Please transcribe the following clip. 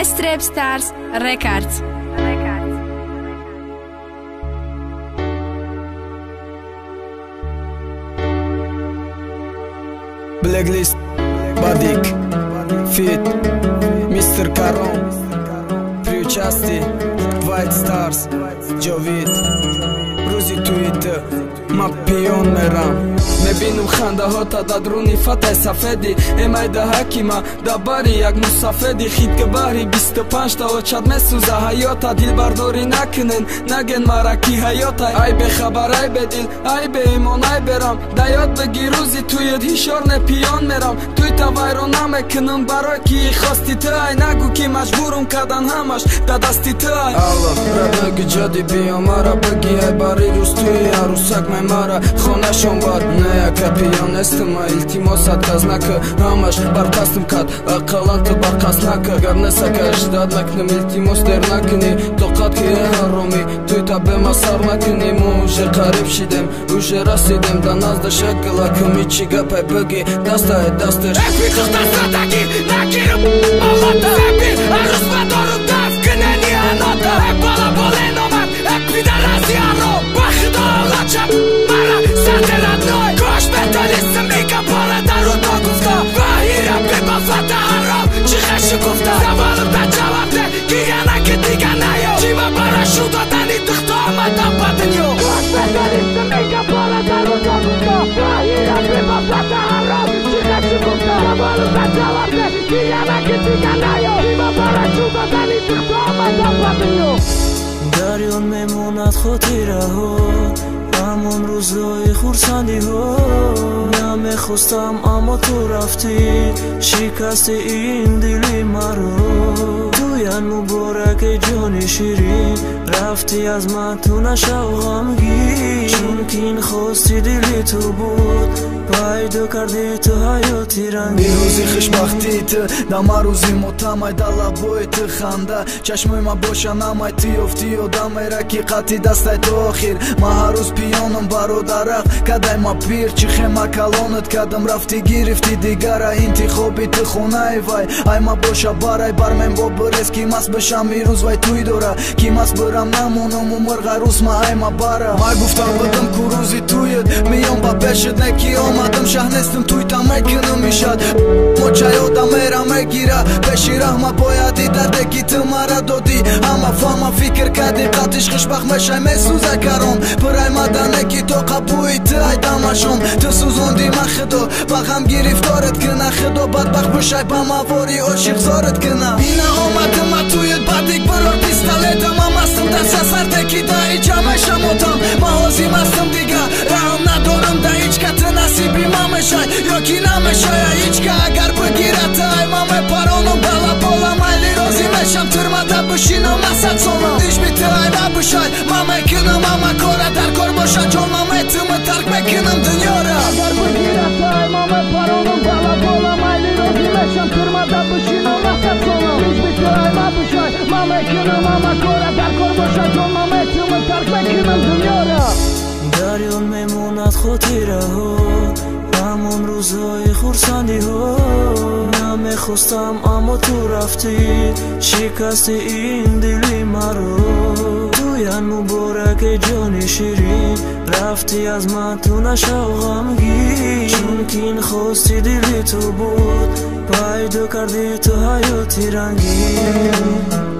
West Rap Stars Records. Blacklist, Badik, Fit, Mr. Caron, Priuchasti, White Stars, Jovid, Ruzi Twitter, Mapion Meram. Мебинум хандаҳота да друни фатҳи сафеди эмайда ҳакима да бари як мусафеди хитка баҳри 25 та очад месӯза ҳаёта дилбардорӣ накунен наген мара ки ҳаёта ай бехабар ай бедил ай беимон ай берам да ёд бигир рӯзи туед ҳишор не пиён мерам туй та вайрон намекунам барои ки хости ту ай нагӯ ки маҷбурум кардан ҳамаш да дасти ту ай алло раднаги ҷади биё мара бигӣ ай бари рӯз туи арӯсак май мара хонашон бар яка пиён нестам илтимосат кас нака ҳамаш барқастм кад ақалан ту барқаст нака гар несака ждат накнам илтимос дер накунӣ тоқат ки ҳаромӣ туй та бемасар накунӣ мо уже қариб шидем уже расидем да назда шакалакам ичи гапай бигӣ дастае дасташ Ekvikliqtasradagi nakirim Allotta Sabir aruz va dorudaf Kinani anota Ek bola bola nomad Ek pidarazi aro Baxida olacam Mara sateradnoy Kosh metalistim Ika bola daruda gufta Vahira bebafata haram Chiqashi gufta Savolimda javobda Kiyana ki digana yo Chima parashuda Tani tıxta Amadan badin yo Kosh metalistim Ika bola daruda gufta Vahira bebafata haram Chiqashi gufta Savolimda javobda Kiyana ki digana yo Chima parashuda Tani tıxta Amadan badin yo дарён мемонад хотираҳо ҳамон рӯзҳои хурсандиҳо намехостам аммо ту рафтӣ шикасти ин дили маро туян муборак эй ҷони ширин рафтӣ аз ман ту нашав ғамгин чунки ин хости дили ту буд пайдо карди ту ҳаёти рангин рӯзи хушбахтии ту дама рӯзи мотамай да лабои ту ханда чашмои ма боша намай ту ёфти ёдамера ки қатъи дастай то охир ма ҳаррӯз пиёнам бародарақ кадай ма пир чӣ хема калонат кардам рафтӣ гирифти дигара интихоби ту хонаи вай ай ма боша барай бармем бо бирез ки маст бишам ирӯз вай туй дора ки маст бирам намонам умр ғарӯз ма ай ма бара май гуфтам будам ку рӯзи тует миём ба пешат не ки омадам шаҳнестам туй та мекунам ишад мочаёда мера мегира пеши раҳма бояди дарде ки ту мара додӣ ҳама фама фикр карди қатиш хушбахт мешай месӯза карон пирай мадане ки то қабуи ту ай дамашон ту сӯзонди ма худо ба ғам гирифторат кина худо бадбахт бишай ба мавори ошиқзорат кина ина омадам ма тует бадик бирор пистолетам ма мастам даста сарте ки да иҷа мешамотам ма ҳозим ҳастам дига раҳм надорам да ҳичка ту насиби ма мешай ё ки намешая ҳичка агар бигирад ай ма мепаронам бала бола майли розӣ мешам тирмада бишинам насад солам дишби ту ай ма бишай ма мекунам ама кора дар кор боша ҷон ма метума тарк мекунам дунёра агар бигирад ай ма мепаронам бала бола майли розӣ мешам тирмада бишинам насад солам дишби ту ай ма бишай ма мекунам ама кора дар кор боша ҷон ма метума тарк мекунам дунёра дарён мемонад хотираҳо ҳамон рӯзҳои хурсандиҳо намехостам аммо ту рафтӣ шикасти ин дили маро туян муборак эй ҷони ширин рафтӣ аз ман ту нашав ғамгин чунки ин хости дили ту буд пайдо карди ту ҳаёти рангин